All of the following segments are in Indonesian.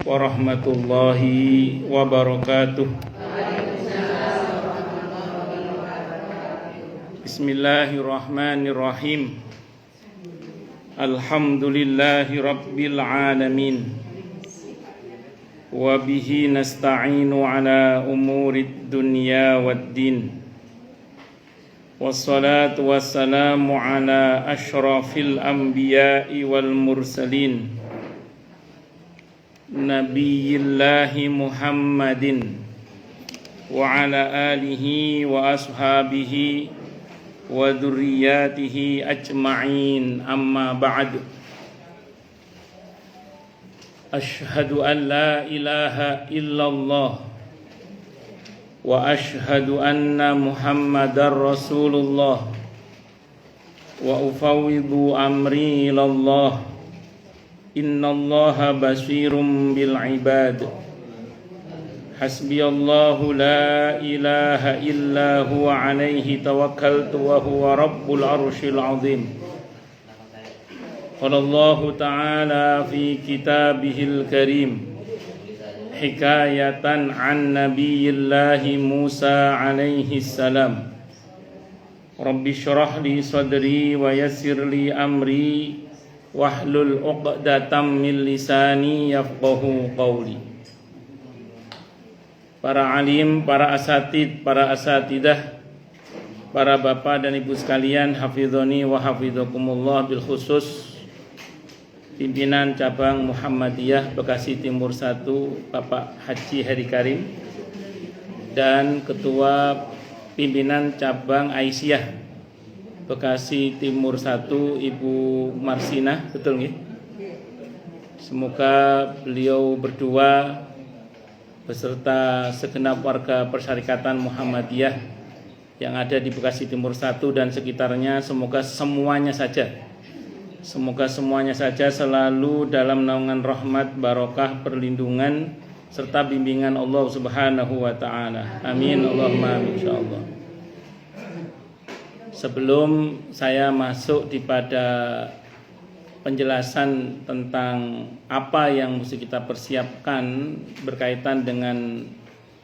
warahmatullahi wabarakatuh. Bismillahirrahmanirrahim. Alhamdulillahi rabbil alamin. Wa bihi nasta'inu ala umurid dunya waddin. Wassalatu wassalamu ala ashrafil anbiya'i wal mursalin, Nabiyillahi Muhammadin wa ala alihi wa ashabihi wa dzurriyyatihi ajma'in, amma ba'du. Asyhadu an la ilaha illallah wa asyhadu anna Muhammadar Rasulullah wa ufawwidu amri ilallah. Innallaha basirum bil ibad. Hasbiyallahu la ilaha illa huwa alaihi tawakkaltu wa huwa rabbul arsyil azim. Qala Allah ta'ala fi kitabihil karim hikayatan an nabiyillahi Musa alaihi salam. Rabbi syrah li sadri wa yassir li amri wahlul 'uqdatam min lisani yafqahu qawli. Para alim, para asatid, para asatidah, para bapak dan ibu sekalian, hafizoni wa hafizakumullah, bil khusus pimpinan cabang Muhammadiyah Bekasi Timur 1 Bapak Haji Heri Karim, dan ketua pimpinan cabang Aisyah Bekasi Timur 1 Ibu Marsinah, betul nggih? Semoga beliau berdua beserta segenap warga Persyarikatan Muhammadiyah yang ada di Bekasi Timur 1 dan sekitarnya, semoga semuanya saja selalu dalam naungan rahmat, barokah, perlindungan serta bimbingan Allah Subhanahu wa taala. Amin Allahumma amin insyaallah. Sebelum saya masuk pada penjelasan tentang apa yang mesti kita persiapkan berkaitan dengan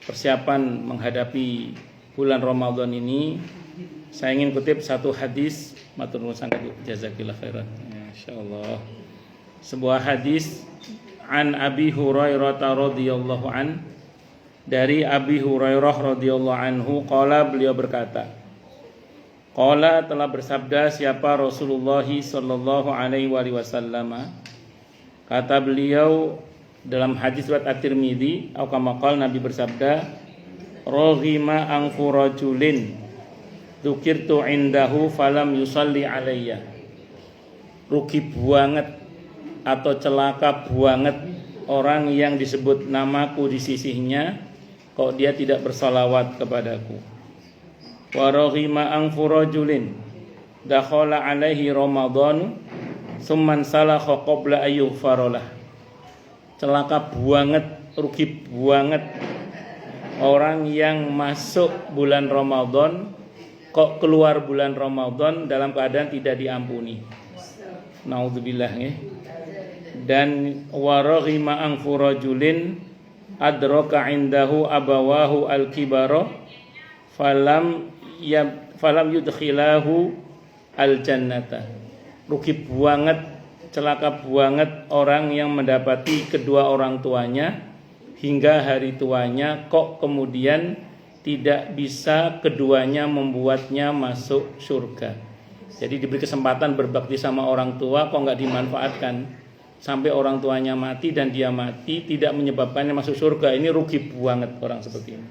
persiapan menghadapi bulan Ramadan ini, saya ingin kutip satu hadis. Matur nuwun sangat, jazakillah khairan. Insyaallah. Sebuah hadis an Abi Hurairah radhiyallahu an, dari Abi Hurairah radhiyallahu anhu, qala, beliau berkata, qala, telah bersabda siapa Rasulullah sallallahu alaihi wasallam, kata beliau dalam hadis riwayat At-Tirmidzi, atau kama qala, Nabi bersabda, raghima anfu rajulin dzukirtu indahu falam yusalli alayya. Rugi banget atau celaka banget orang yang disebut namaku di sisinya kok dia tidak bersalawat kepadaku. Wa raghima anfu rajulin dakhala alaihi Ramadan summan salakha qabla ayyughfaralah. Celaka banget, rugi banget orang yang masuk bulan Ramadan kok keluar bulan Ramadan dalam keadaan tidak diampuni. Naudzubillah ya. Dan waraghima anfu rajulin adraka indahu abawahu al-kibara falam yudkhilahu al-jannata. Rugi banget, celaka banget orang yang mendapati kedua orang tuanya hingga hari tuanya kok kemudian tidak bisa keduanya membuatnya masuk surga. Jadi diberi kesempatan berbakti sama orang tua kok nggak dimanfaatkan sampai orang tuanya mati dan dia mati tidak menyebabkannya masuk surga. Ini rugi banget orang seperti ini.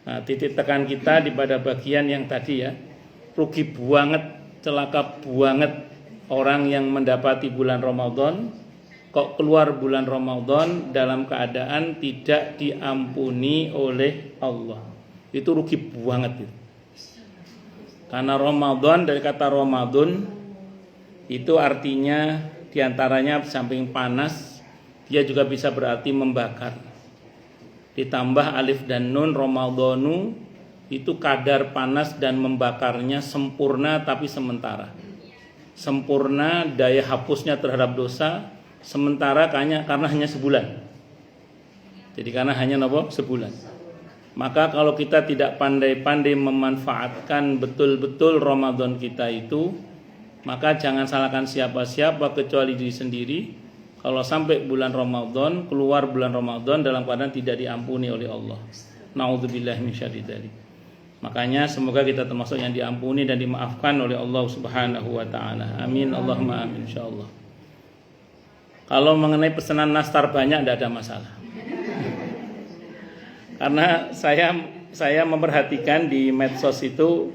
Nah, titik tekan kita di pada bagian yang tadi ya, rugi banget, celaka banget orang yang mendapati bulan Ramadan kok keluar bulan Ramadan dalam keadaan tidak diampuni oleh Allah. Itu rugi banget itu. Karena Ramadan, dari kata Ramadan itu artinya diantaranya samping panas, dia juga bisa berarti membakar. Ditambah alif dan nun, Ramadhanu itu kadar panas dan membakarnya sempurna tapi sementara. Sempurna daya hapusnya terhadap dosa, sementara karena hanya sebulan. Jadi karena hanya nopo sebulan. Maka kalau kita tidak pandai-pandai memanfaatkan betul-betul Ramadan kita itu, maka jangan salahkan siapa-siapa kecuali diri sendiri. Kalau sampai bulan Ramadan, keluar bulan Ramadan dalam keadaan tidak diampuni oleh Allah. Na'udzubillahi min syarri dzalik. Makanya semoga kita termasuk yang diampuni dan dimaafkan oleh Allah Subhanahu wa taala. Amin Allahumma amin insyaallah. Kalau mengenai pesanan nastar banyak tidak ada masalah. Karena saya memperhatikan di medsos itu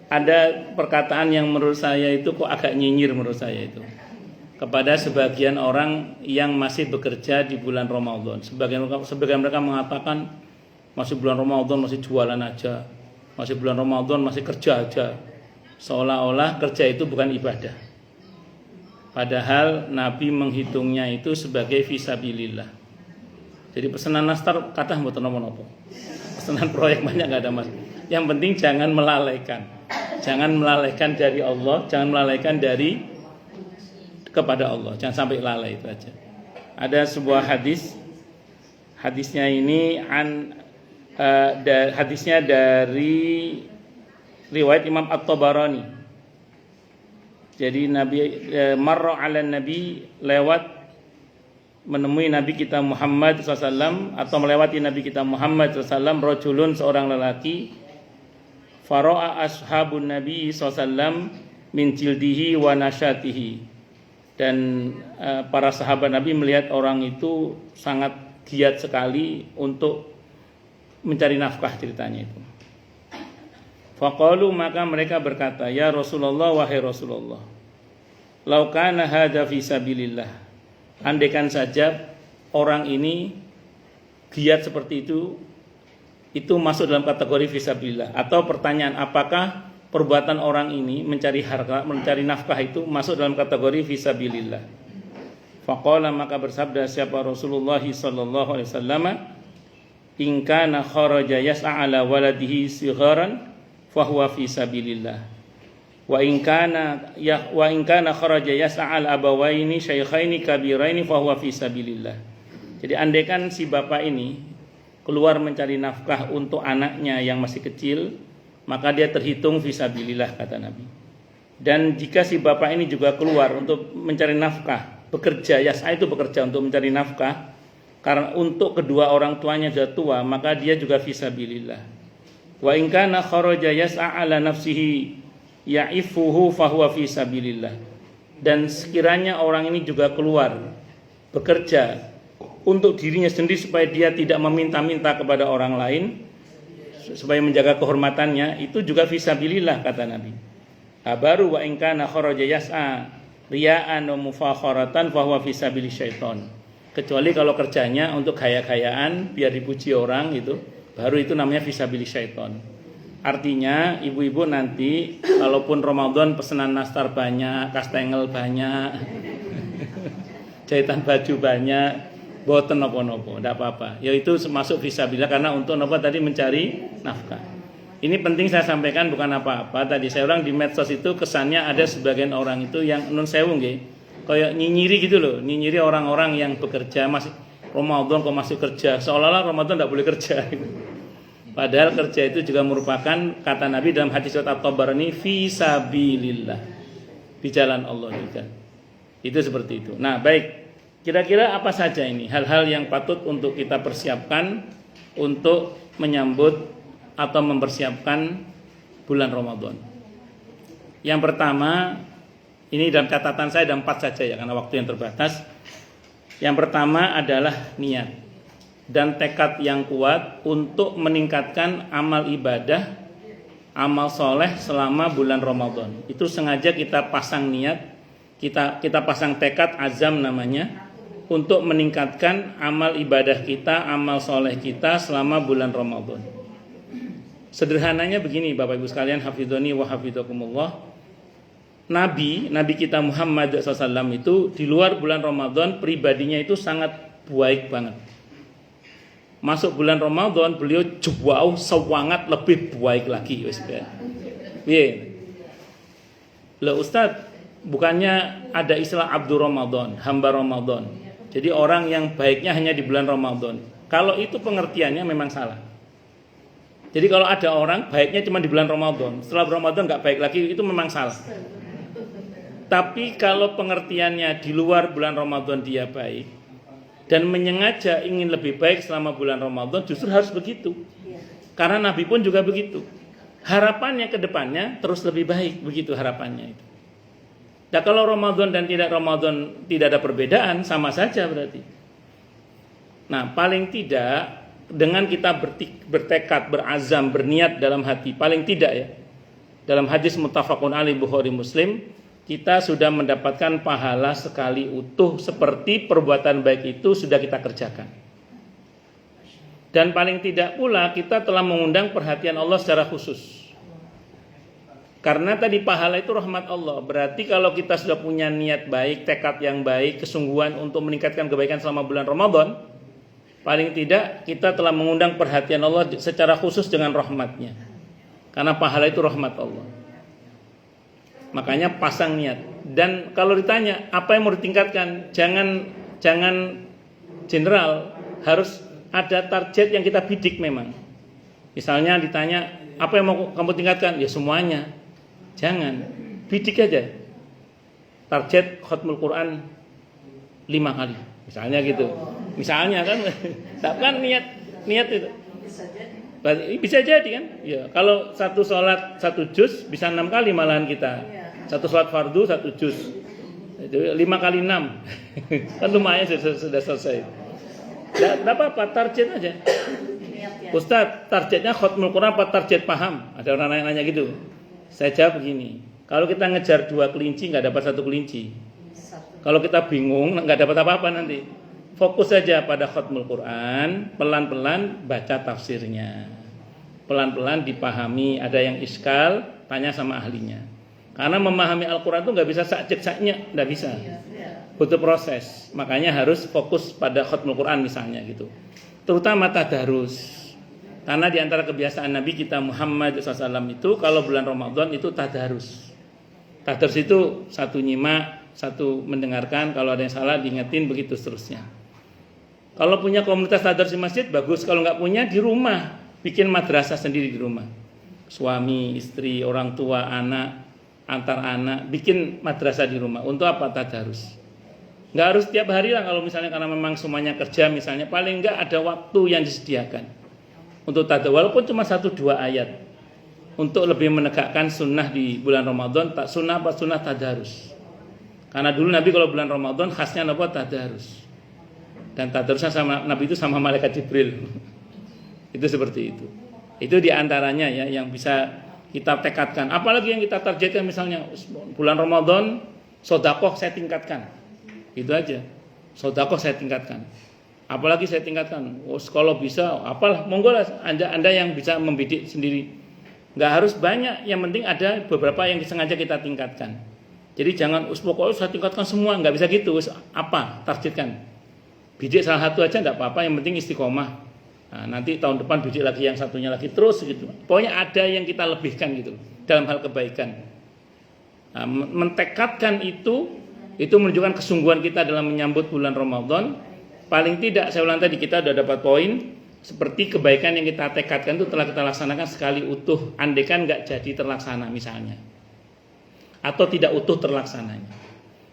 ada perkataan yang menurut saya itu kok agak nyinyir menurut saya itu. Kepada sebagian orang yang masih bekerja di bulan Ramadan. Sebagian mereka mengatakan masih bulan Ramadan masih jualan aja, masih bulan Ramadan masih kerja aja. Seolah-olah kerja itu bukan ibadah. Padahal Nabi menghitungnya itu sebagai fisabilillah. Jadi pesanan nastar kathah mboten napa-napa. Pesanan proyek banyak enggak ada mas. Yang penting jangan melalaikan. Jangan melalaikan dari Allah, jangan melalaikan dari kepada Allah. Jangan sampai lalai itu aja. Ada sebuah hadis. Hadisnya ini hadisnya dari riwayat Imam At-Tabarani. Jadi Nabi marra 'ala Nabi lewat menemui Nabi kita Muhammad SAW atau melewati Nabi kita Muhammad SAW rajulun seorang lelaki fara'a ashabun Nabi SAW min jildihi wa nasyatihi dan para sahabat Nabi melihat orang itu sangat giat sekali untuk mencari nafkah ceritanya itu. Faqalu maka mereka berkata, ya Rasulullah wahai Rasulullah, lau kana hadza fi sabilillah. Andaikan saja orang ini giat seperti itu masuk dalam kategori fisabilillah. Atau pertanyaan, apakah perbuatan orang ini mencari harta, mencari nafkah itu masuk dalam kategori fisabilillah? Faqala maka bersabda siapa Rasulullah sallallahu alaihi wasallam, in kana kharaja yas'a ala waladihi sigharan fahuwa fisabilillah. Wa in kana kharaja yas'al abawaini syaikhaini kabiraini fa huwa fi sabilillah. Jadi andaikan si bapak ini keluar mencari nafkah untuk anaknya yang masih kecil, maka dia terhitung fi sabilillah kata Nabi. Dan jika si bapak ini juga keluar untuk mencari nafkah, bekerja, yas'a itu bekerja untuk mencari nafkah karena untuk kedua orang tuanya sudah tua, maka dia juga fi sabilillah. Wa in kana kharaja yas'a ala nafsihi ya'ifuhu fahuwa fi sabilillah. Dan sekiranya orang ini juga keluar bekerja untuk dirinya sendiri supaya dia tidak meminta-minta kepada orang lain, supaya menjaga kehormatannya, itu juga fi sabilillah kata Nabi. Baru wa in kana kharaja yas'a riya'an wa mufakharatan fahuwa fi sabilil syaiton. Kecuali kalau kerjanya untuk gaya-gayaan biar dipuji orang gitu, baru itu namanya fi sabilil syaiton. Artinya ibu-ibu nanti kalaupun Ramadan pesanan nastar banyak, kastengel banyak, jahitan baju banyak, boten nopo-nopo, tidak apa-apa. Ya itu masuk fisabilillah karena untuk nopo tadi mencari nafkah. Ini penting saya sampaikan bukan apa-apa. Tadi saya orang di medsos itu kesannya ada sebagian orang itu yang nun sewu nggih, kayak nyinyiri gitu loh, nyinyiri orang-orang yang bekerja masih Ramadan kok masih kerja, seolah-olah Ramadan tidak boleh kerja. Padahal kerja itu juga merupakan kata Nabi dalam hadis surat At-Tabarani fisabilillah, di jalan Allah juga. Itu seperti itu. Nah, baik. Kira-kira apa saja ini hal-hal yang patut untuk kita persiapkan untuk menyambut atau mempersiapkan bulan Ramadan. Yang pertama, ini dalam catatan saya ada 4 saja ya karena waktu yang terbatas. Yang pertama adalah niat dan tekad yang kuat untuk meningkatkan amal ibadah, amal soleh selama bulan Ramadan. Itu sengaja kita pasang niat, kita pasang tekad, azam namanya, untuk meningkatkan amal ibadah kita, amal soleh kita selama bulan Ramadan. Sederhananya begini Bapak Ibu sekalian, hafidhoni wa hafidhakumullah. Nabi kita Muhammad SAW itu di luar bulan Ramadan pribadinya itu sangat baik banget. Masuk bulan Ramadan beliau jauh semangat lebih baik lagi wis ya. Lah Ustaz, bukannya ada istilah Abdur Ramadan, hamba Ramadan. Jadi orang yang baiknya hanya di bulan Ramadan. Kalau itu pengertiannya memang salah. Jadi kalau ada orang baiknya cuma di bulan Ramadan, setelah Ramadan nggak baik lagi, itu memang salah. Tapi kalau pengertiannya di luar bulan Ramadan dia baik dan menyengaja ingin lebih baik selama bulan Ramadan, justru harus begitu. Karena Nabi pun juga begitu. Harapannya ke depannya terus lebih baik, begitu harapannya itu. Nah kalau Ramadan dan tidak Ramadan tidak ada perbedaan, sama saja berarti. Nah paling tidak dengan kita bertekad, berazam, berniat dalam hati, paling tidak ya, dalam hadis muttafaqun alaih Bukhari Muslim, kita sudah mendapatkan pahala sekali utuh seperti perbuatan baik itu sudah kita kerjakan. Dan paling tidak pula kita telah mengundang perhatian Allah secara khusus. Karena tadi pahala itu rahmat Allah. Berarti kalau kita sudah punya niat baik, tekad yang baik, kesungguhan untuk meningkatkan kebaikan selama bulan Ramadan, paling tidak kita telah mengundang perhatian Allah secara khusus dengan rahmatnya. Karena pahala itu rahmat Allah. Makanya pasang niat. Dan kalau ditanya apa yang mau ditingkatkan, jangan general, harus ada target yang kita bidik memang. Misalnya ditanya apa yang mau kamu tingkatkan, ya semuanya. Jangan, bidik aja. Target khatmul Quran 5 kali, misalnya gitu. Misalnya kan, kan niat itu. Bisa jadi kan? Ya, kalau satu sholat 1 juz bisa 6 kali malahan kita. Satu sholat fardu 1 juz. Itu 5 kali 6. Kan lumayan sudah selesai. Tidak apa-apa, target aja. Ustadz, targetnya khatmul Quran apa target paham? Ada orang nanya gitu. Saya jawab begini, kalau kita ngejar 2 kelinci nggak dapat 1 kelinci. Kalau kita bingung nggak dapat apa-apa nanti. Fokus saja pada khatmul Quran, pelan-pelan baca tafsirnya. Pelan-pelan dipahami, ada yang iskal, tanya sama ahlinya. Karena memahami Al-Quran itu nggak bisa sakjek-saknya, nggak bisa. Butuh proses, makanya harus fokus pada khatmul Quran misalnya gitu. Terutama tadarus. Karena di antara kebiasaan Nabi kita Muhammad SAW itu kalau bulan Ramadan itu tadarus. Tadarus itu satu nyimak, satu mendengarkan, kalau ada yang salah diingetin, begitu seterusnya. Kalau punya komunitas tadarus di masjid bagus, kalau nggak punya di rumah, bikin madrasah sendiri di rumah. Suami, istri, orang tua, anak, antar anak, bikin madrasah di rumah. Untuk apa? Tadarus. Nggak harus tiap hari lah kalau misalnya karena memang semuanya kerja misalnya, paling nggak ada waktu yang disediakan untuk tadarus, walaupun cuma 1-2 ayat, untuk lebih menegakkan sunnah di bulan Ramadan. Tak sunnah apa sunnah tadarus. Karena dulu Nabi kalau bulan Ramadan khasnya apa? Tadarus. Dan tadarusnya sama Nabi itu sama malaikat Jibril. Itu seperti itu. Itu diantaranya ya yang bisa kita tekadkan. Apalagi yang kita targetkan misalnya bulan Ramadan sedekah saya tingkatkan. Itu aja. Sedekah saya tingkatkan. Apalagi saya tingkatkan, kalau bisa, apalah, monggo lah anda yang bisa membidik sendiri. Nggak harus banyak, yang penting ada beberapa yang sengaja kita tingkatkan. Jadi jangan, pokoknya saya tingkatkan semua, nggak bisa gitu. Apa? Targetkan. Bidik salah satu aja nggak apa-apa, yang penting istiqomah. Nah, nanti tahun depan bidik lagi yang satunya lagi, terus gitu. Pokoknya ada yang kita lebihkan gitu, dalam hal kebaikan. Nah, mentekadkan itu menunjukkan kesungguhan kita dalam menyambut bulan Ramadan. Paling tidak saya ulang tadi kita sudah dapat poin seperti kebaikan yang kita tekadkan itu telah kita laksanakan sekali utuh, andaikan nggak jadi terlaksana misalnya, atau tidak utuh terlaksananya.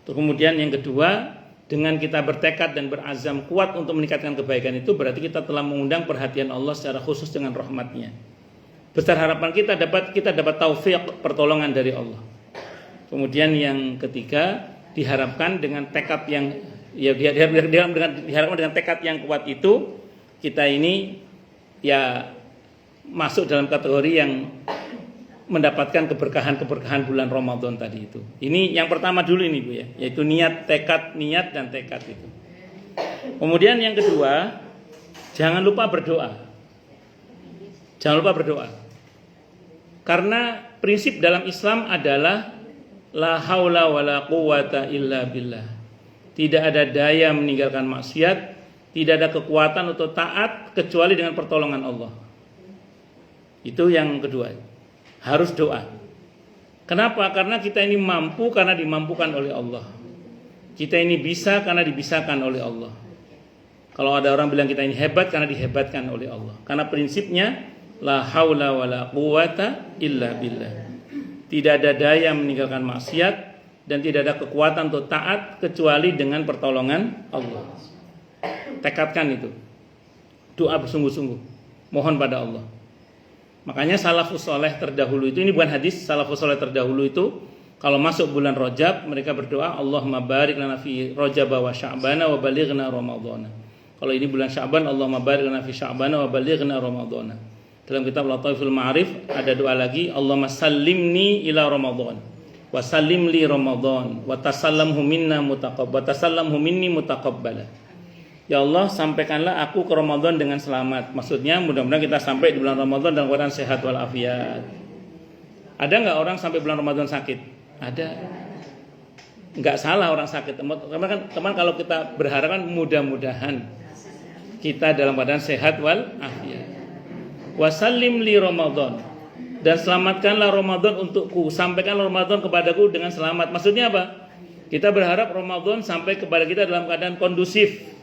Terus kemudian yang kedua, dengan kita bertekad dan berazam kuat untuk meningkatkan kebaikan itu berarti kita telah mengundang perhatian Allah secara khusus dengan rahmatnya. Besar harapan kita dapat taufik pertolongan dari Allah. Kemudian yang ketiga, diharapkan dengan tekad yang diharapkan dengan tekad yang kuat itu kita ini ya masuk dalam kategori yang mendapatkan keberkahan bulan Ramadan tadi itu. Ini yang pertama dulu ini Bu ya, yaitu niat dan tekad itu. Kemudian yang kedua, jangan lupa berdoa. Jangan lupa berdoa. Karena prinsip dalam Islam adalah la haula wala quwata illa billah. Tidak ada daya meninggalkan maksiat, tidak ada kekuatan untuk taat kecuali dengan pertolongan Allah. Itu yang kedua. Harus doa. Kenapa? Karena kita ini mampu karena dimampukan oleh Allah. Kita ini bisa karena dibisakan oleh Allah. Kalau ada orang bilang kita ini hebat karena dihebatkan oleh Allah. Karena prinsipnya la haula wala quwata illa billah. Tidak ada daya meninggalkan maksiat dan tidak ada kekuatan untuk taat kecuali dengan pertolongan Allah. Tekadkan itu. Doa bersungguh-sungguh. Mohon pada Allah. Makanya salafus soleh terdahulu itu, ini bukan hadis, salafus soleh terdahulu itu kalau masuk bulan Rajab mereka berdoa Allahumma barik lana fi Rajab wa Sya'bana wa balighna Ramadhana. Kalau ini bulan Sya'ban, Allahumma barik lana fi Sya'bana wa balighna Ramadhana. Dalam kitab Lataiful Ma'arif ada doa lagi, Allahumma sallimni ila Ramadhan wa sallim li Ramadhan wa tasallamhu minna mutaqabbal wa tasallamhu minni mutaqabbala. Ya Allah, sampaikanlah aku ke Ramadan dengan selamat. Maksudnya mudah-mudahan kita sampai di bulan Ramadan dalam keadaan sehat walafiat. Ada nggak orang sampai bulan Ramadan sakit? Ada. Nggak salah orang sakit. Teman kalau kita berharap kan mudah-mudahan kita dalam keadaan sehat walafiat. Wasallim li Ramadan, dan selamatkanlah Ramadan untukku. Sampaikanlah Ramadan kepadaku dengan selamat. Maksudnya apa? Kita berharap Ramadan sampai kepada kita dalam keadaan kondusif.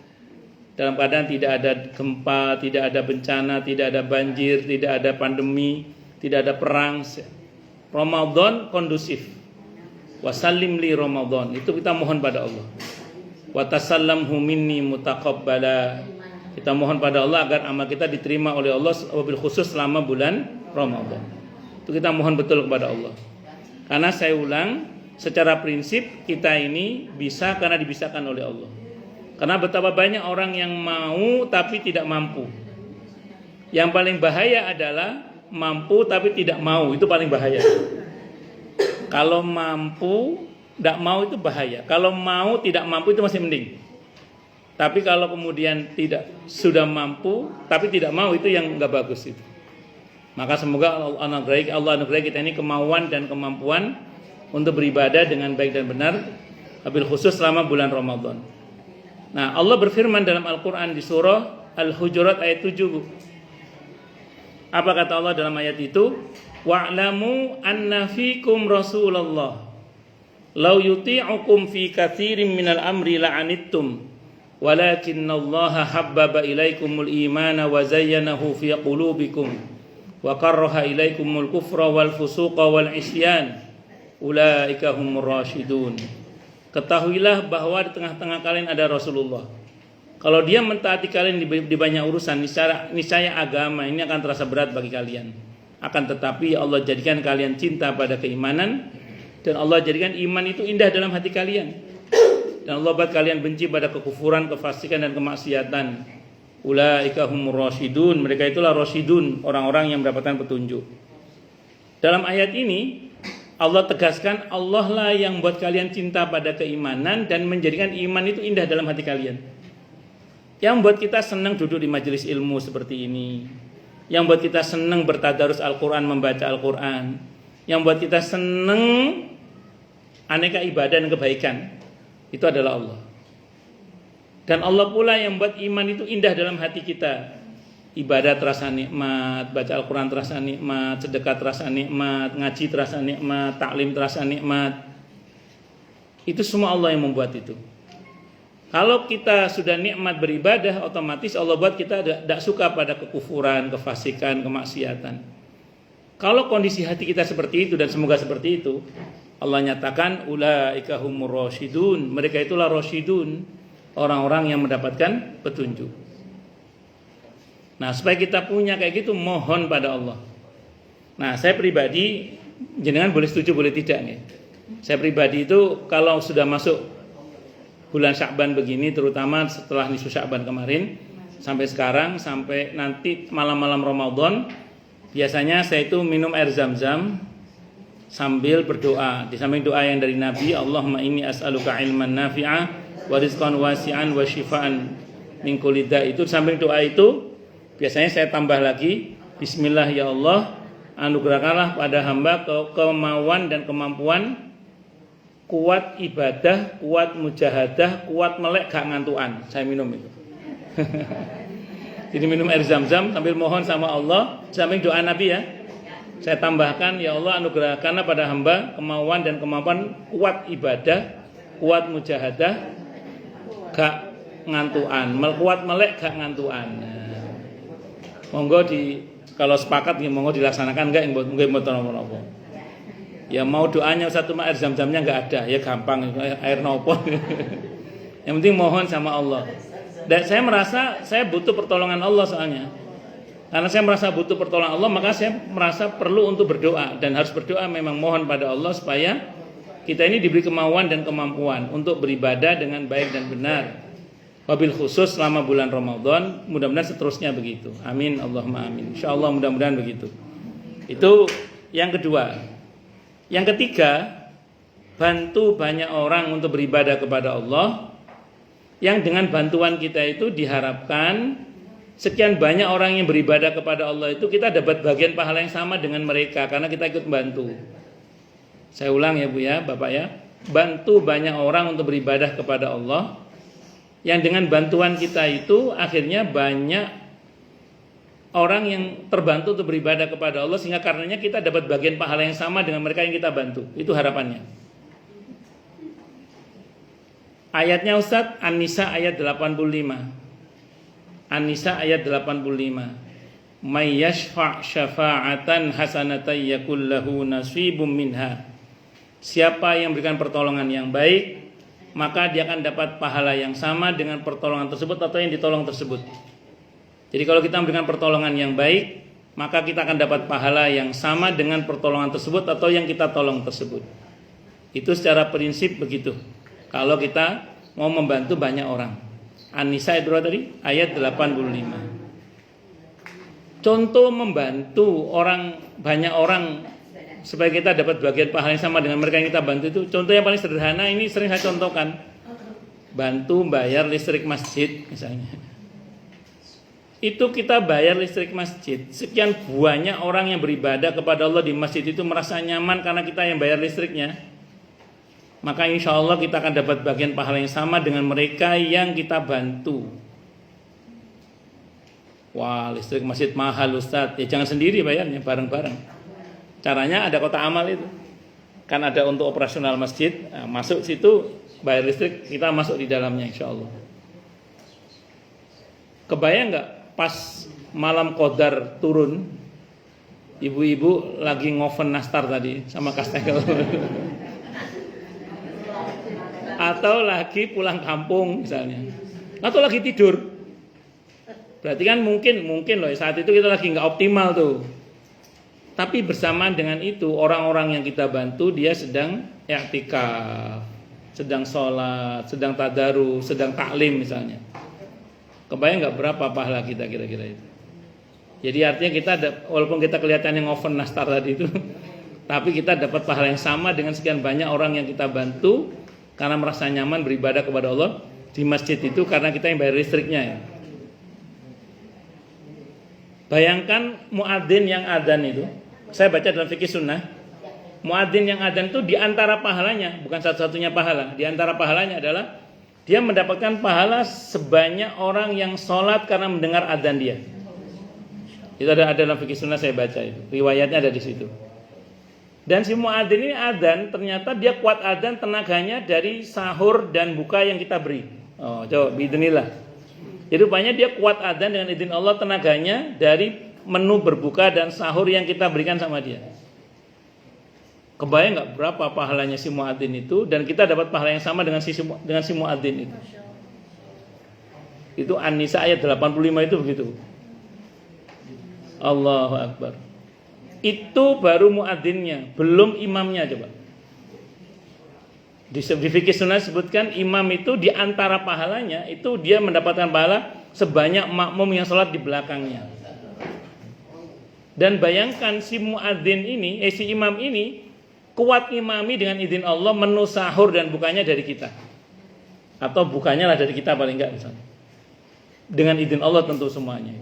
Dalam keadaan tidak ada gempa, tidak ada bencana, tidak ada banjir, tidak ada pandemi, tidak ada perang. Ramadan kondusif. Wasallim li Ramadan. Itu kita mohon pada Allah. Wa tasallamhu minni mutaqabbala. Kita mohon pada Allah agar amal kita diterima oleh Allah wabil khusus selama bulan Ramadan. Itu kita mohon betul kepada Allah. Karena saya ulang, secara prinsip kita ini bisa karena dibisakan oleh Allah. Karena betapa banyak orang yang mau tapi tidak mampu. Yang paling bahaya adalah mampu tapi tidak mau. Itu paling bahaya. Kalau mampu tidak mau itu bahaya. Kalau mau tidak mampu itu masih mending. Tapi kalau kemudian tidak sudah mampu tapi tidak mau, itu yang nggak bagus itu. Maka semoga Allah anugerai kita ini kemauan dan kemampuan untuk beribadah dengan baik dan benar, wabil khusus selama bulan Ramadan. Nah, Allah berfirman dalam Al-Quran di surah Al-Hujurat ayat 7. Apa kata Allah dalam ayat itu? Wa'lamu anna fikum Rasulullah law yuti'ukum fi katsirin minal amri la'anittum walakinnallaha habbaba ilaikumul imana wa zayyanahu fi qulubikum wa karraha ilaikumul kufra wal fusuqa wal isyan ulaika humur rasyidun. Ketahuilah bahwa di tengah-tengah kalian ada Rasulullah. Kalau dia mentaati kalian di banyak urusan, niscaya agama ini akan terasa berat bagi kalian. Akan tetapi Allah jadikan kalian cinta pada keimanan, dan Allah jadikan iman itu indah dalam hati kalian. Dan Allah buat kalian benci pada kekufuran, kefasikan dan kemaksiatan. Ulaika humur rasyidun. Mereka itulah rasyidun, orang-orang yang mendapatkan petunjuk. Dalam ayat ini Allah tegaskan Allah lah yang buat kalian cinta pada keimanan dan menjadikan iman itu indah dalam hati kalian. Yang buat kita senang duduk di majelis ilmu seperti ini. Yang buat kita senang bertadarus Al-Quran, membaca Al-Quran. Yang buat kita senang aneka ibadah dan kebaikan. Itu adalah Allah. Dan Allah pula yang buat iman itu indah dalam hati kita. Ibadah terasa nikmat, baca Al-Quran terasa nikmat, sedekah terasa nikmat, ngaji terasa nikmat, taklim terasa nikmat. Itu semua Allah yang membuat itu. Kalau kita sudah nikmat beribadah, otomatis Allah buat kita tidak suka pada kekufuran, kefasikan, kemaksiatan. Kalau kondisi hati kita seperti itu, dan semoga seperti itu, Allah nyatakan ulaika humur rasyidun. Mereka itulah rasyidun, orang-orang yang mendapatkan petunjuk. Nah, supaya kita punya kayak gitu, mohon pada Allah. Nah, saya pribadi, jenengan boleh setuju boleh tidak nih. Saya pribadi itu kalau sudah masuk bulan Sya'ban begini, terutama setelah nisfu Sya'ban kemarin sampai sekarang, sampai nanti malam-malam Ramadan, biasanya saya itu minum air zam-zam sambil berdoa. Di samping doa yang dari Nabi, Allahumma inni as'aluka ilman nafi'a wa rizqan wasi'an wa shifaan min kulli da'. Itu di samping doa itu biasanya saya tambah lagi, Bismillah ya Allah, anugerahkanlah pada hamba kemauan dan kemampuan, kuat ibadah, kuat mujahadah, kuat melek gak ngantuan. Saya minum itu. Jadi minum air zam-zam sambil mohon sama Allah, samping doa Nabi ya. Saya tambahkan, ya Allah anugerahkanlah pada hamba kemauan dan kemampuan, kuat ibadah, kuat mujahadah, gak ngantuan, kuat melek gak ngantuan. Nah, monggo kalau sepakat nggih monggo dilaksanakan enggak nggih mboten napa-napa. Ya mau doanya satu air zam-zamnya enggak ada, ya gampang air nopo. Yang penting mohon sama Allah. Dan saya merasa saya butuh pertolongan Allah soalnya. Karena saya merasa butuh pertolongan Allah, maka saya merasa perlu untuk berdoa dan harus berdoa memang mohon pada Allah supaya kita ini diberi kemauan dan kemampuan untuk beribadah dengan baik dan benar. Wabil khusus selama bulan Ramadan, mudah-mudahan seterusnya begitu. Amin, Allahumma amin. Insyaallah mudah-mudahan begitu. Itu yang kedua. Yang ketiga, bantu banyak orang untuk beribadah kepada Allah. Yang dengan bantuan kita itu diharapkan sekian banyak orang yang beribadah kepada Allah itu kita dapat bagian pahala yang sama dengan mereka karena kita ikut bantu. Saya ulang ya Bu ya, Bapak ya. Bantu banyak orang untuk beribadah kepada Allah. Yang dengan bantuan kita itu akhirnya banyak orang yang terbantu untuk beribadah kepada Allah sehingga karenanya kita dapat bagian pahala yang sama dengan mereka yang kita bantu. Itu harapannya. Ayatnya Ustaz An-Nisa ayat 85. An-Nisa ayat 85. May yashfa' syafa'atan hasanatan yakul lahu nasibum minha. Siapa yang berikan pertolongan yang baik, maka dia akan dapat pahala yang sama dengan pertolongan tersebut atau yang ditolong tersebut. Jadi kalau kita memberikan pertolongan yang baik, maka kita akan dapat pahala yang sama dengan pertolongan tersebut atau yang kita tolong tersebut. Itu secara prinsip begitu. Kalau kita mau membantu banyak orang. An-Nisa itu tadi ayat 85. Contoh membantu banyak orang supaya kita dapat bagian pahala yang sama dengan mereka yang kita bantu itu. Contoh yang paling sederhana ini sering saya contohkan. Bantu bayar listrik masjid misalnya. Itu kita bayar listrik masjid. Sekian banyak orang yang beribadah kepada Allah di masjid itu merasa nyaman karena kita yang bayar listriknya. Maka insya Allah kita akan dapat bagian pahala yang sama dengan mereka yang kita bantu. Wah, listrik masjid mahal Ustaz. Ya jangan sendiri bayarnya, bareng-bareng. Caranya ada kotak amal itu. Kan ada untuk operasional masjid, masuk situ bayar listrik, kita masuk di dalamnya insya Allah. Kebayang nggak pas malam Qadar turun, ibu-ibu lagi ngoven nastar tadi sama kastengel. Atau lagi pulang kampung misalnya, atau lagi tidur. Berarti kan mungkin loh saat itu kita lagi nggak optimal tuh. Tapi bersamaan dengan itu orang-orang yang kita bantu dia sedang i'tikaf, sedang sholat, sedang tadarus, sedang taklim misalnya. Kebayang nggak berapa pahala kita kira-kira itu? Jadi artinya kita walaupun kita kelihatan yang ngoven nastar tadi itu, tapi kita dapat pahala yang sama dengan sekian banyak orang yang kita bantu. Karena merasa nyaman beribadah kepada Allah di masjid itu karena kita yang bayar listriknya ya. Bayangkan muadzin yang adzan itu, saya baca dalam fikih sunnah, muadzin yang adzan itu di antara pahalanya, bukan satu-satunya pahala, di antara pahalanya adalah dia mendapatkan pahala sebanyak orang yang sholat karena mendengar adzan dia. Itu ada dalam fikih sunnah saya baca itu, riwayatnya ada di situ. Dan si muadzin ini adzan, ternyata dia kuat adzan tenaganya dari sahur dan buka yang kita beri. Oh, coba biidznillah. Jadi rupanya dia kuat adzan dengan izin Allah tenaganya dari menu berbuka dan sahur yang kita berikan sama dia. Kebayang nggak berapa pahalanya si muadzin itu dan kita dapat pahala yang sama dengan si muadzin itu. Itu An-Nisa ayat 85 itu begitu. Allahu Akbar. Itu baru muadzinnya, belum imamnya coba. Di fikih sunnah sebutkan imam itu di antara pahalanya itu dia mendapatkan pahala sebanyak makmum yang sholat di belakangnya. Dan bayangkan si muadzin ini, si imam ini kuat imami dengan izin Allah menu sahur dan bukanya dari kita. Atau bukanya lah dari kita paling enggak misalnya. Dengan izin Allah tentu semuanya.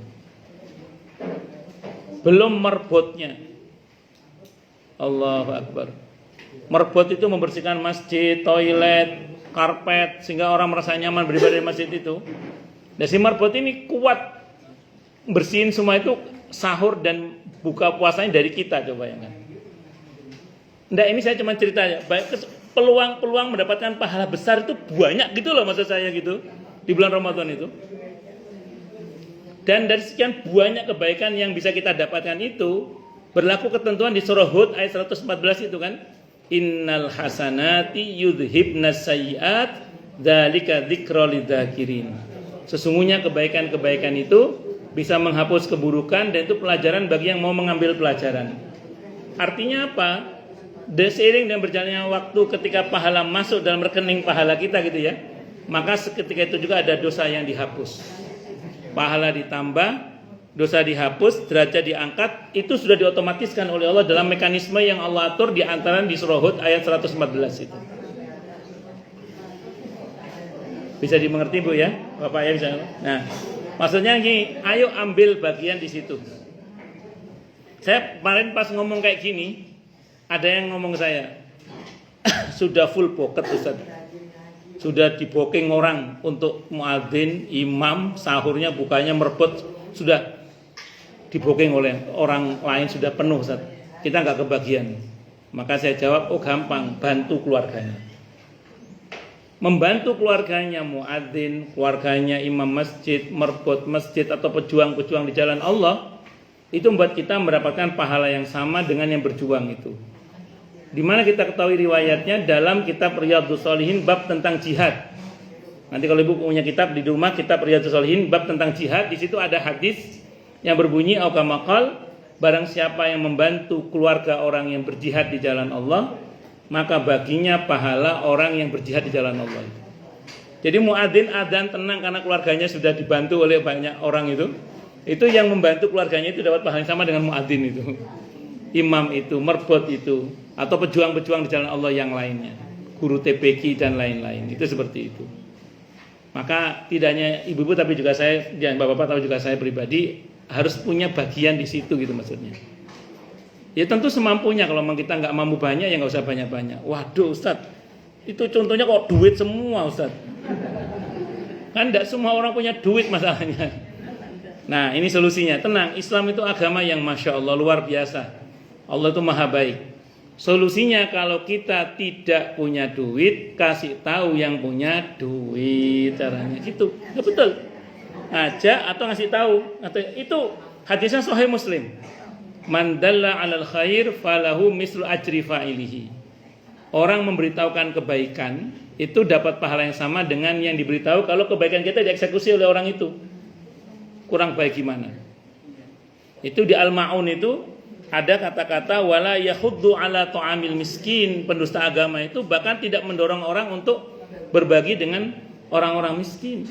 Belum merbotnya. Allahu Akbar. Merbot itu membersihkan masjid, toilet, karpet sehingga orang merasa nyaman beribadah di masjid itu. Dan si merbot ini kuat bersihin semua itu sahur dan buka puasanya dari kita, coba bayangkan. Nggak, ini saya cuma cerita aja. Peluang mendapatkan pahala besar itu banyak gitu loh maksud saya gitu. di bulan Ramadan itu. Dan dari sekian banyak kebaikan yang bisa kita dapatkan itu, berlaku ketentuan di surah Hud ayat 114 itu kan. Innal hasanati yudhibnas sayyiat dzalika dzikra lidzakirin. Sesungguhnya kebaikan-kebaikan itu bisa menghapus keburukan dan itu pelajaran bagi yang mau mengambil pelajaran. Artinya apa? Seiring dan berjalannya waktu ketika pahala masuk dalam rekening pahala kita gitu ya, maka seketika itu juga ada dosa yang dihapus. Pahala ditambah, dosa dihapus, derajat diangkat, itu sudah diotomatiskan oleh Allah dalam mekanisme yang Allah atur di antara di surah Hud ayat 114 itu. Bisa dimengerti Bu ya? Bapak ya bisa. Nah, maksudnya gini, ayo ambil bagian di situ. Saya kemarin pas ngomong kayak gini, ada yang ngomong saya, sudah full pocket Ustaz. Sudah di booking orang untuk muadzin, imam, sahurnya bukanya merebut, sudah di booking oleh orang lain, sudah penuh Ustaz. Kita nggak kebagian. Maka saya jawab, oh gampang, bantu keluarganya. Membantu keluarganya muadzin, keluarganya imam masjid, merebut masjid atau pejuang-pejuang di jalan Allah, itu membuat kita mendapatkan pahala yang sama dengan yang berjuang itu. Di mana kita ketahui riwayatnya dalam kitab Riyadhus Shalihin bab tentang jihad. Nanti kalau Ibu punya kitab di rumah, kitab Riyadhus Shalihin bab tentang jihad, di situ ada hadis yang berbunyi au kama qal, barang siapa yang membantu keluarga orang yang berjihad di jalan Allah, maka baginya pahala orang yang berjihad di jalan Allah. Jadi muadzin adzan tenang karena keluarganya sudah dibantu oleh banyak orang itu. Itu yang membantu keluarganya itu dapat pahala yang sama dengan muadzin itu. Imam itu, merbot itu, atau pejuang-pejuang di jalan Allah yang lainnya, guru TPQ dan lain-lain. Itu seperti itu. Maka tidak hanya ibu-ibu tapi juga saya dan bapak-bapak tapi juga saya pribadi harus punya bagian di situ gitu maksudnya. Ya tentu semampunya, kalau memang kita nggak mampu banyak ya nggak usah banyak-banyak. Waduh Ustaz, itu contohnya kok duit semua Ustaz. Kan tidak semua orang punya duit masalahnya. Nah ini solusinya, tenang, Islam itu agama yang Masya Allah luar biasa. Allah itu maha baik. Solusinya kalau kita tidak punya duit, kasih tahu yang punya duit caranya gitu. Ya betul. Aja atau ngasih tahu. Atau itu hadisnya Sahih Muslim. Man dalla 'alal khair falahu mislu ajri fa'ilihi. Orang memberitahukan kebaikan itu dapat pahala yang sama dengan yang diberitahu kalau kebaikan kita dieksekusi oleh orang itu. Kurang baik gimana? Itu di Al-Ma'un itu ada kata-kata wala yahuddu ala ta'amil miskin. Pendusta agama itu bahkan tidak mendorong orang untuk berbagi dengan orang-orang miskin.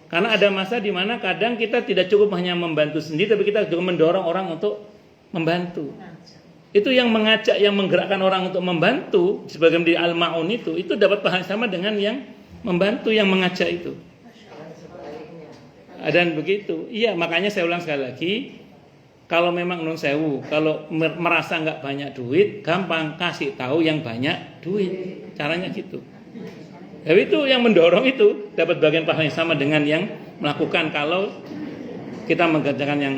Karena ada masa di mana kadang kita tidak cukup hanya membantu sendiri, tapi kita juga mendorong orang untuk membantu. Itu yang mengajak, yang menggerakkan orang untuk membantu, sebagian di Al-Ma'un itu dapat pahala sama dengan yang membantu, yang mengajak itu. Dan begitu. Iya, makanya saya ulang sekali lagi. Kalau memang nun sewu, kalau merasa nggak banyak duit, gampang kasih tahu yang banyak duit. Caranya gitu. Tapi itu yang mendorong itu dapat bagian pahala yang sama dengan yang melakukan kalau kita mengerjakan yang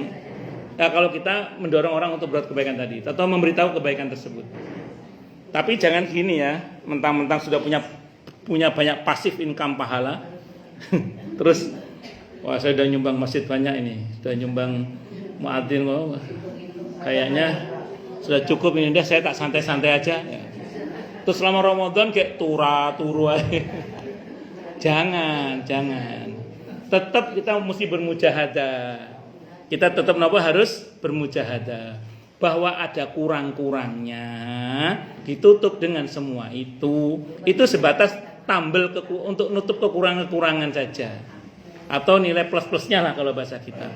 kalau kita mendorong orang untuk berbuat kebaikan tadi atau memberitahu kebaikan tersebut. Tapi jangan gini ya, mentang-mentang sudah punya banyak pasif income pahala, terus wah saya udah nyumbang masjid banyak ini, sudah nyumbang muadzin kayaknya sudah cukup ini, udah saya tak santai-santai aja. Terus selama Ramadan kayak turu aja. Jangan. Tetap kita mesti bermujahadah. Kita tetap harus bermujahadah. Bahwa ada kurang-kurangnya, ditutup dengan semua itu. Itu sebatas tambel untuk nutup kekurangan-kekurangan saja. Atau nilai plus-plusnya lah kalau bahasa kita.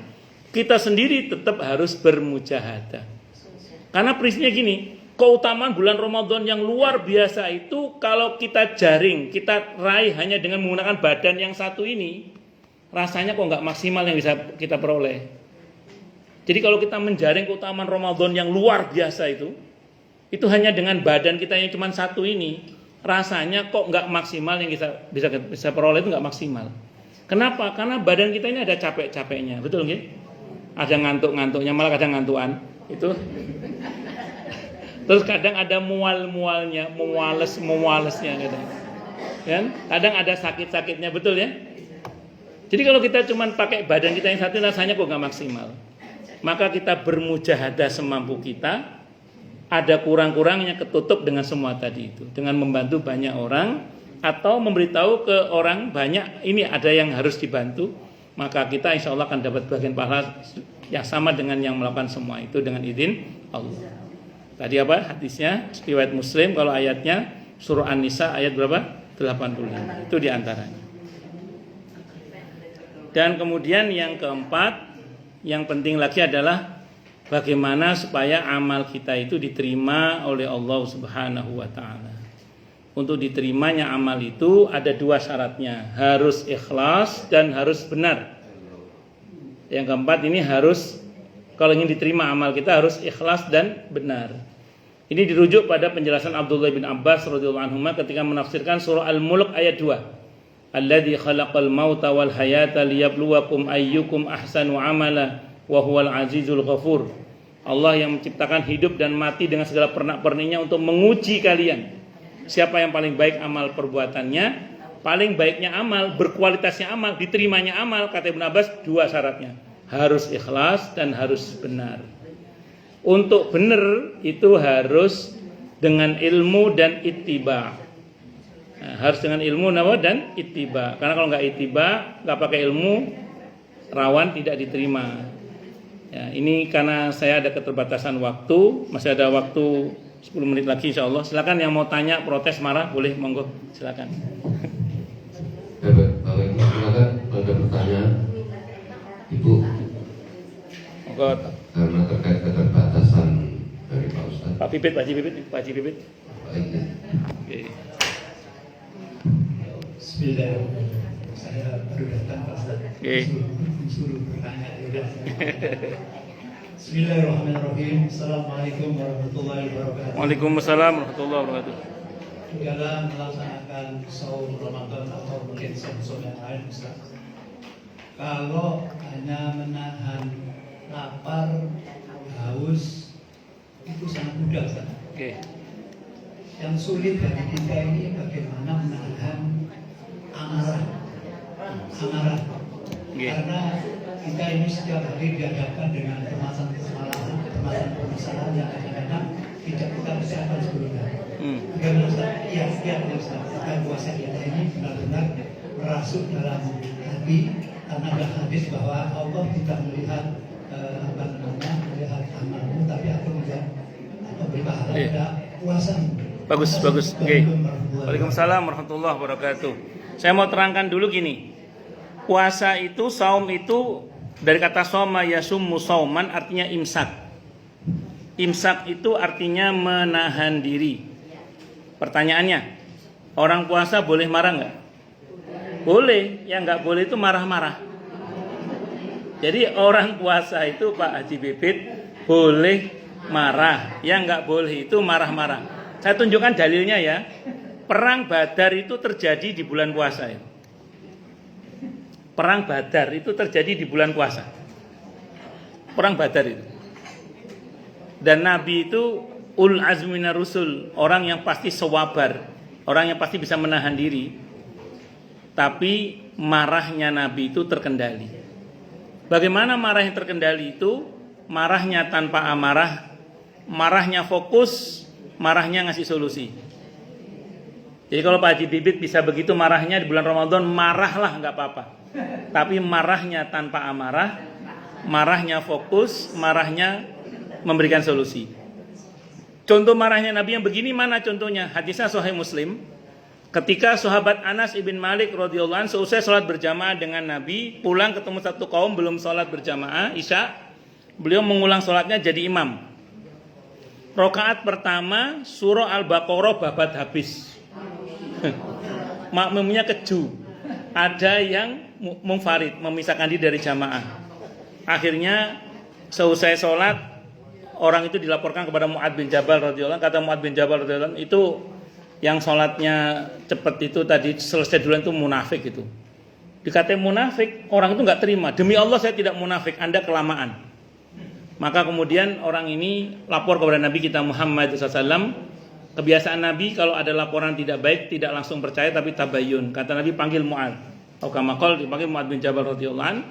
Kita sendiri tetap harus bermujahadah. Karena prinsipnya gini, keutamaan bulan Ramadan yang luar biasa itu kalau kita jaring, kita raih hanya dengan menggunakan badan yang satu ini, rasanya kok nggak maksimal yang bisa kita peroleh. Jadi kalau kita menjaring keutamaan Ramadan yang luar biasa itu hanya dengan badan kita yang cuma satu ini, rasanya kok nggak maksimal yang bisa peroleh, itu nggak maksimal. Kenapa? Karena badan kita ini ada capek-capeknya, betul nggih? Ada ngantuk-ngantuknya, malah kadang ngantuan itu. Terus kadang ada mual-mualnya, mualesnya kadang. Kan? Kadang ada sakit-sakitnya, betul ya? Jadi kalau kita cuma pakai badan kita yang satu rasanya kok nggak maksimal. Maka kita bermujahadah semampu kita. Ada kurang-kurangnya ketutup dengan semua tadi itu. Dengan membantu banyak orang atau memberitahu ke orang banyak ini ada yang harus dibantu. Maka kita insya Allah akan dapat bagian pahala yang sama dengan yang melakukan semua itu dengan izin Allah. Tadi apa hadisnya? Riwayat Muslim kalau ayatnya surah An-Nisa ayat berapa? 85. Itu diantaranya. Dan kemudian yang keempat, yang penting lagi adalah bagaimana supaya amal kita itu diterima oleh Allah Subhanahu wa taala. Untuk diterimanya amal itu ada dua syaratnya, harus ikhlas dan harus benar. Yang keempat ini harus, kalau ingin diterima amal kita harus ikhlas dan benar. Ini dirujuk pada penjelasan Abdullah bin Abbas radhiyallahu anhu ketika menafsirkan surah Al-Mulk ayat 2. Alladzi khalaqal mauta wal hayata liyabluwakum ayyukum ahsanu amala wa huwal azizul ghafur. Allah yang menciptakan hidup dan mati dengan segala pernak-perniknya untuk menguji kalian. Siapa yang paling baik amal perbuatannya, paling baiknya amal, berkualitasnya amal, diterimanya amal, kata Ibnu Abbas dua syaratnya. Harus ikhlas dan harus benar. Untuk benar itu harus dengan ilmu dan ittiba. Nah, harus dengan ilmu dan ittiba. Karena kalau nggak ittiba, nggak pakai ilmu, rawan tidak diterima. Ya, ini karena saya ada keterbatasan waktu, masih ada waktu 10 menit lagi insya Allah. Silakan yang mau tanya, protes, marah, boleh monggo, silakan. Silakan ada pertanyaan, Ibu. Monggo. Karena terkait keterbatasan dari Pak Ustadz. Pak Haji Bibit. Baik. Oke. Bismillahirrahmanirrahim. Saya baru datang Pak Ustadz. Suruh bertanya juga. Bismillahirrahmanirrahim. Assalamualaikum warahmatullahi wabarakatuh. Waalaikumsalam warahmatullahi wabarakatuh. Dalam melaksanakan saum Ramadan atau mungkin saum yang lain, Ustaz, kalau hanya menahan lapar, haus, itu sangat mudah, Ustaz. Oke. Yang sulit bagi kita ini bagaimana menahan amarah. Karena kita ini setiap hari dihadapkan dengan permasalahan yang kadang-kadang tidak kita persiapkan sebelumnya. Bagaimana Ustaz? Iya Ustaz. Agar puasa kita ini benar-benar merasuk dalam hati, karena ada hadis bahwa Allah tidak melihat melihat amalmu, tapi aku melihat memberi pahala pada puasamu. Bagus. Oke. Waalaikumsalam warahmatullahi wabarakatuh. Saya mau terangkan dulu gini. Puasa itu, saum itu dari kata soma yasummu sauman artinya imsak. Imsak itu artinya menahan diri. Pertanyaannya, orang puasa boleh marah nggak? Boleh. Yang nggak boleh itu marah-marah. Jadi orang puasa itu Pak Haji Bibit boleh marah. Yang nggak boleh itu marah-marah. Saya tunjukkan dalilnya ya. Perang Badar itu terjadi di bulan puasa ya. Perang Badar itu terjadi di bulan puasa. Perang Badar itu. Dan Nabi itu ul azmi minar rusul, orang yang pasti sawabar, orang yang pasti bisa menahan diri. Tapi marahnya Nabi itu terkendali. Bagaimana marah yang terkendali itu? Marahnya tanpa amarah, marahnya fokus, marahnya ngasih solusi. Jadi kalau Pak Haji Bibit bisa begitu marahnya di bulan Ramadan, marahlah nggak apa-apa. Tapi marahnya tanpa amarah, marahnya fokus, marahnya memberikan solusi. Contoh marahnya Nabi yang begini mana contohnya? Hadisnya Sahih Muslim. Ketika sahabat Anas ibn Malik radhiyallahu anhu selesai sholat berjamaah dengan Nabi, pulang ketemu satu kaum belum sholat berjamaah Isya, beliau mengulang sholatnya jadi imam. Rakaat pertama surah Al-Baqarah babat habis. Makmumnya keju. Ada yang munfarid, memisahkan diri dari jamaah. Akhirnya selesai sholat, orang itu dilaporkan kepada Mu'adz bin Jabal radhiyallahu anhu. Kata Mu'adz bin Jabal radhiyallahu anhu, itu yang sholatnya cepat itu tadi selesai duluan itu munafik itu. Dikatain munafik, orang itu nggak terima. Demi Allah saya tidak munafik, Anda kelamaan. Maka kemudian orang ini lapor kepada Nabi kita Muhammad SAW. Kebiasaan Nabi kalau ada laporan tidak baik tidak langsung percaya tapi tabayun. Kata Nabi panggil Mu'adz. Aukamakol dipakai Mu'adz bin Jabal radhiyallahu an.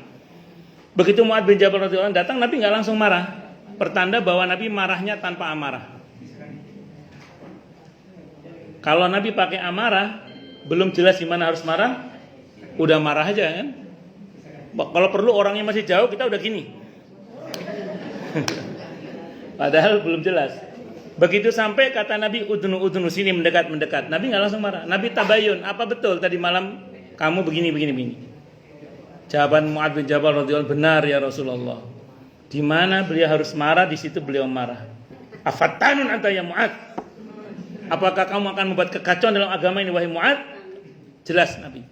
Begitu Mu'adz bin Jabal radhiyallahu an datang, Nabi nggak langsung marah. Pertanda bahwa Nabi marahnya tanpa amarah. Kalau Nabi pakai amarah, belum jelas di mana harus marah, udah marah aja kan. Kalau perlu orangnya masih jauh, kita udah gini. Padahal belum jelas. Begitu sampai kata Nabi udunu sini mendekat. Nabi nggak langsung marah. Nabi tabayun, apa betul tadi malam kamu begini. Jawaban Mu'adz bin Jabal radhiyallahu anhu, benar ya Rasulullah. Di mana beliau harus marah, di situ beliau marah. Afattanun anta ya Mu'adz? Apakah kamu akan membuat kekacauan dalam agama ini wahai Mu'adz? Jelas Nabi.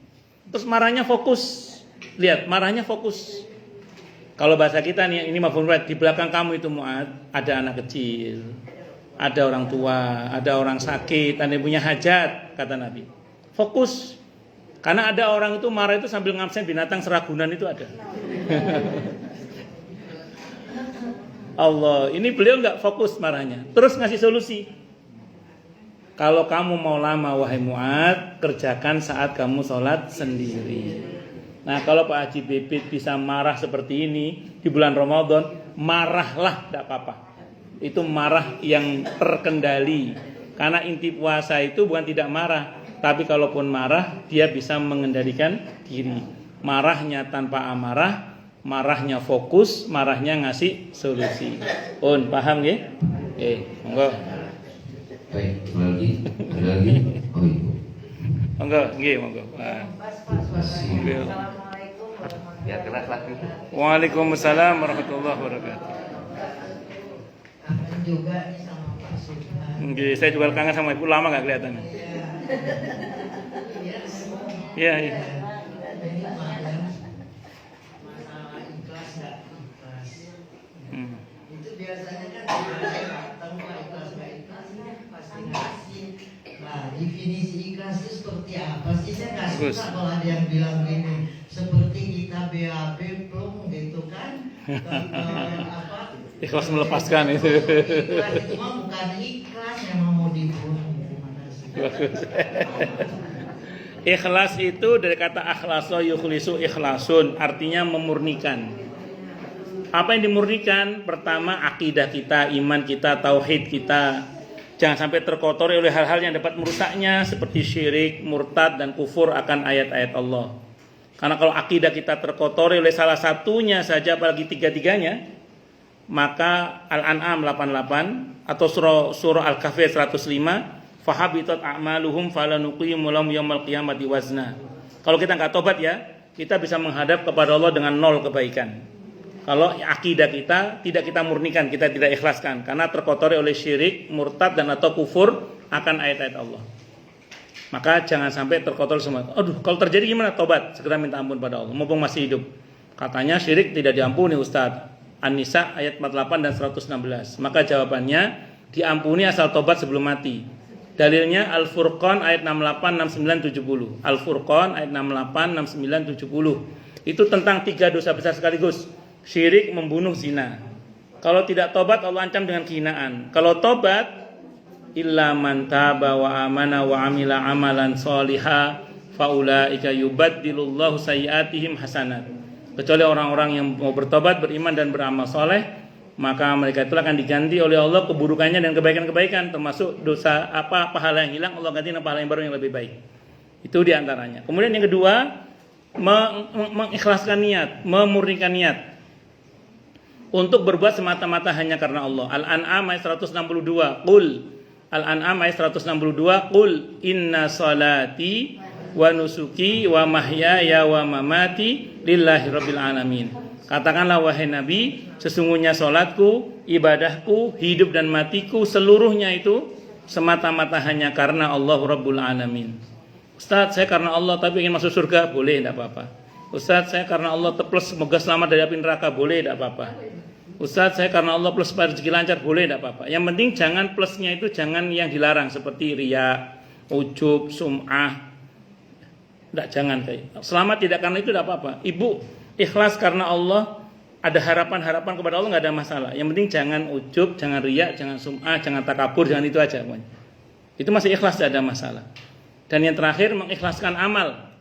Terus marahnya fokus. Lihat, marahnya fokus. Kalau bahasa kita nih, ini mafhum rat, di belakang kamu itu Mu'adz, ada anak kecil, ada orang tua, ada orang sakit, ada yang punya hajat, kata Nabi. Fokus. Karena ada orang itu marah itu sambil ngabsen binatang seragunan itu ada. Allah, ini beliau nggak fokus marahnya, terus ngasih solusi. Kalau kamu mau lama wahai Mu'adz, kerjakan saat kamu sholat sendiri. Nah, kalau Pak Haji Bibit bisa marah seperti ini di bulan Ramadan, marahlah, tidak apa-apa. Itu marah yang terkendali. Karena inti puasa itu bukan tidak marah, tapi kalaupun marah, dia bisa mengendalikan diri. Marahnya tanpa amarah, marahnya fokus, marahnya ngasih solusi. Paham ya? Monggo. Baik, ada lagi. Oh ibu. Monggo, nggih, monggo. Ya keras lagi. Waalaikumsalam warahmatullahi wabarakatuh. Kangen juga nih sama Pak Sultan. Nggih, saya juga kangen sama ibu, lama nggak kelihatan. Iya. Ini masalah ikhlas nggak ikhlas. Itu biasanya kan datang Pak ikhlas nggak ikhlas ini pasti ngasih. Nah, definisi ikhlas itu seperti apa sih? Saya nggak suka kalau ada yang bilang gini, seperti kita BAB plong gitu kan? Ikhlas melepaskan itu. Ikhlas itu mah bukan ikhlas, memang mau dibunuh. Ikhlas itu dari kata akhlaso yukhlisu ikhlasun, artinya memurnikan. Apa yang dimurnikan? Pertama, akidah kita, iman kita, tauhid kita. Jangan sampai terkotori oleh hal-hal yang dapat merusaknya, seperti syirik, murtad, dan kufur akan ayat-ayat Allah. Karena kalau akidah kita terkotori oleh salah satunya saja, apalagi tiga-tiganya, maka Al-An'am 88 atau surah Al-Kahfi 105, fahabitat a'maluhum falanuqim lahum yaumil qiyamati wazna. Kalau kita enggak tobat ya, kita bisa menghadap kepada Allah dengan 0 kebaikan. Kalau akidah kita tidak kita murnikan, kita tidak ikhlaskan karena terkotori oleh syirik, murtad dan atau kufur akan ayat-ayat Allah. Maka jangan sampai terkotori semua. Aduh, kalau terjadi gimana? Tobat, segera minta ampun pada Allah mumpung masih hidup. Katanya syirik tidak diampuni Ustaz. An-Nisa ayat 48 dan 116. Maka jawabannya diampuni asal tobat sebelum mati. Dalilnya Al-Furqan ayat 68, 69, 70. Al-Furqan ayat 68, 69, 70. Itu tentang 3 dosa besar sekaligus. Syirik, membunuh, zina. Kalau tidak tobat Allah ancam dengan kehinaan. Kalau tobat, illa man taba wa amana wa amila amalan sholiha faulaika yubaddilullahu sayyiatihim hasanat. Kecuali orang-orang yang mau bertobat, beriman dan beramal soleh, maka mereka itu akan diganti oleh Allah keburukannya dan kebaikan-kebaikan, termasuk dosa apa pahala yang hilang Allah ganti dengan pahala yang baru yang lebih baik. Itu diantaranya. Kemudian yang kedua, mengikhlaskan niat, memurnikan niat untuk berbuat semata-mata hanya karena Allah. Al-An'am ayat 162. Al-An'am ayat 162. Qul inna salati wa nusuki wa mahyaya wa mamati lillahi rabbil alamin. Katakanlah wahai Nabi, sesungguhnya salatku, ibadahku, hidup dan matiku seluruhnya itu semata-mata hanya karena Allah Rabbul Alamin. Ustaz, saya karena Allah tapi ingin masuk surga, boleh, tidak apa-apa. Ustaz, saya karena Allah plus semoga selamat dari api neraka, boleh, tidak apa-apa. Ustaz, saya karena Allah plus supaya rezeki lancar, boleh, tidak apa-apa. Yang penting jangan plusnya itu jangan yang dilarang seperti riya, ujub, sum'ah. Tidak, jangan kayak. Selama tidak karena itu tidak apa-apa. Ibu ikhlas karena Allah, ada harapan-harapan kepada Allah, nggak ada masalah. Yang penting jangan ujub, jangan riya, jangan sum'ah, jangan takabur, jangan itu aja. Itu masih ikhlas, tidak ada masalah. Dan yang terakhir mengikhlaskan amal.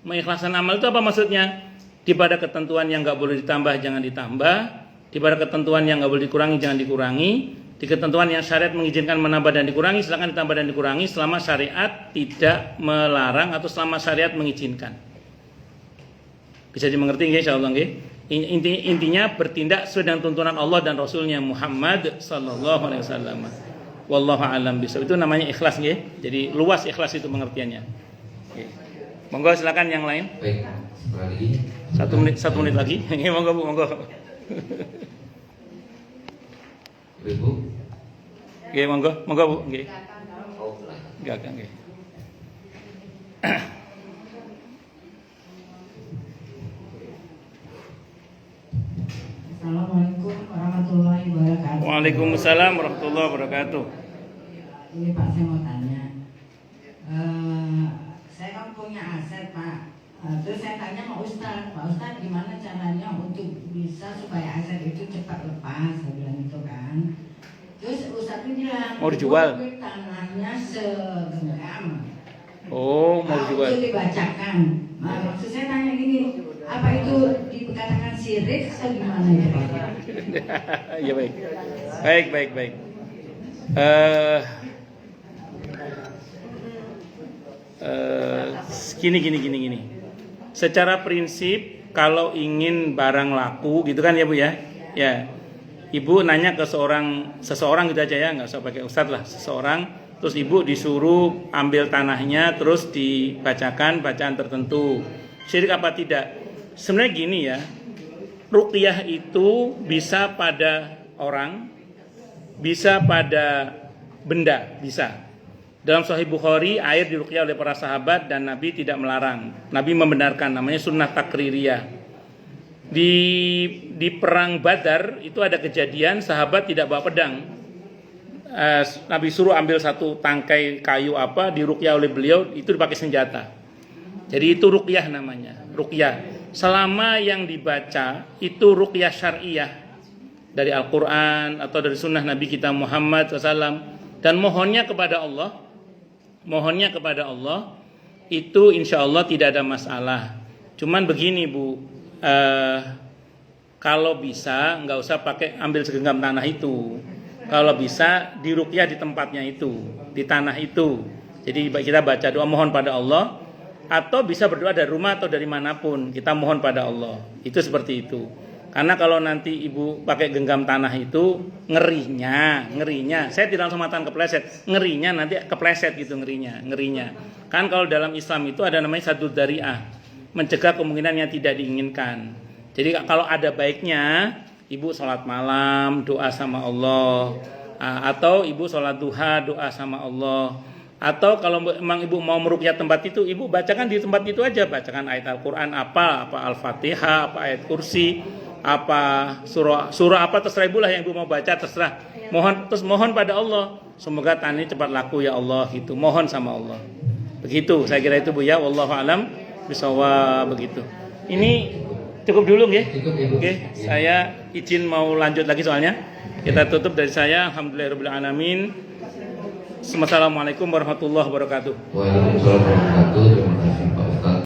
Mengikhlaskan amal itu apa maksudnya? Di pada ketentuan yang nggak boleh ditambah jangan ditambah, di pada ketentuan yang nggak boleh dikurangi jangan dikurangi, di ketentuan yang syariat mengizinkan menambah dan dikurangi silakan ditambah dan dikurangi selama syariat tidak melarang atau selama syariat mengizinkan. Bisa dimengerti nggih insyaallah nggih? Intinya bertindak sesuai dengan tuntunan Allah dan Rasulnya Muhammad sallallahu alaihi wasallam. Wallahu a'lam bishawab. Itu namanya ikhlas nggih. Jadi luas ikhlas itu pengertiannya. Oke. Monggo silakan yang lain. Baik, sekali lagi. 1 menit lagi. Monggo Bu, monggo. Ibu. Nggih, monggo Bu, nggih. Oh, lah. Enggak nggih. Assalamualaikum warahmatullahi wabarakatuh. Waalaikumsalam warahmatullahi wabarakatuh. Ini Pak, saya mau tanya. Saya kan punya aset Pak. Terus saya tanya sama Ustadz, Pak Ustadz gimana caranya untuk bisa supaya aset itu cepat lepas? Saya bilang gitu kan. Terus Ustadz bilang Mau dijual? Tanahnya segenggam. Oh, mau dijual. Itu dibacakan. Nah, maksud saya tanya gini, apa itu dikatakan syirik atau gimana ya Pak? Ya baik. Baik. Gini. Secara prinsip kalau ingin barang laku gitu kan ya Bu ya. Ya. Ibu nanya ke seseorang gitu aja ya, nggak usah pakai ustadz lah, seseorang, terus ibu disuruh ambil tanahnya terus dibacakan bacaan tertentu. Syirik apa tidak? Sebenarnya gini ya. Ruqyah itu bisa pada orang, bisa pada benda, bisa. Dalam Sahih Bukhari, air diruqyah oleh para sahabat dan Nabi tidak melarang. Nabi membenarkan, namanya sunnah takririyah. Di perang Badar itu ada kejadian sahabat tidak bawa pedang. Nabi suruh ambil satu tangkai kayu diruqyah oleh beliau, itu dipakai senjata. Jadi itu ruqyah namanya, ruqyah. Selama yang dibaca itu ruqyah syariah dari Al-Quran atau dari sunnah Nabi kita Muhammad SAW, dan mohonnya kepada Allah itu insya Allah tidak ada masalah. Cuman begini Bu, kalau bisa nggak usah pakai ambil segenggam tanah itu. Kalau bisa diruqyah di tempatnya itu, di tanah itu. Jadi kita baca doa mohon pada Allah, atau bisa berdoa dari rumah atau dari manapun kita mohon pada Allah. Itu seperti itu. Karena kalau nanti ibu pakai genggam tanah itu ngerinya. Saya tidak langsung matakan kepleset. Ngerinya nanti kepleset gitu ngerinya. Kan kalau dalam Islam itu ada namanya saddud dzari'ah, mencegah kemungkinan yang tidak diinginkan. Jadi kalau ada baiknya ibu sholat malam doa sama Allah, atau ibu sholat duha doa sama Allah. Atau kalau memang ibu mau meruqyah tempat itu, ibu bacakan di tempat itu aja, bacakan ayat Al-Quran apa Al-Fatihah, apa ayat kursi, apa surah apa terserah ibu lah yang ibu mau baca terserah. Mohon pada Allah, semoga tani cepat laku ya Allah gitu. Mohon sama Allah. Begitu, saya kira itu Bu ya. Wallahu alam bishawab begitu. Ini cukup dulu nggih. Oke, saya izin mau lanjut lagi soalnya. Kita tutup dari saya. Alhamdulillahirabbil alamin. Assalamualaikum warahmatullahi wabarakatuh. Waalaikumsalam.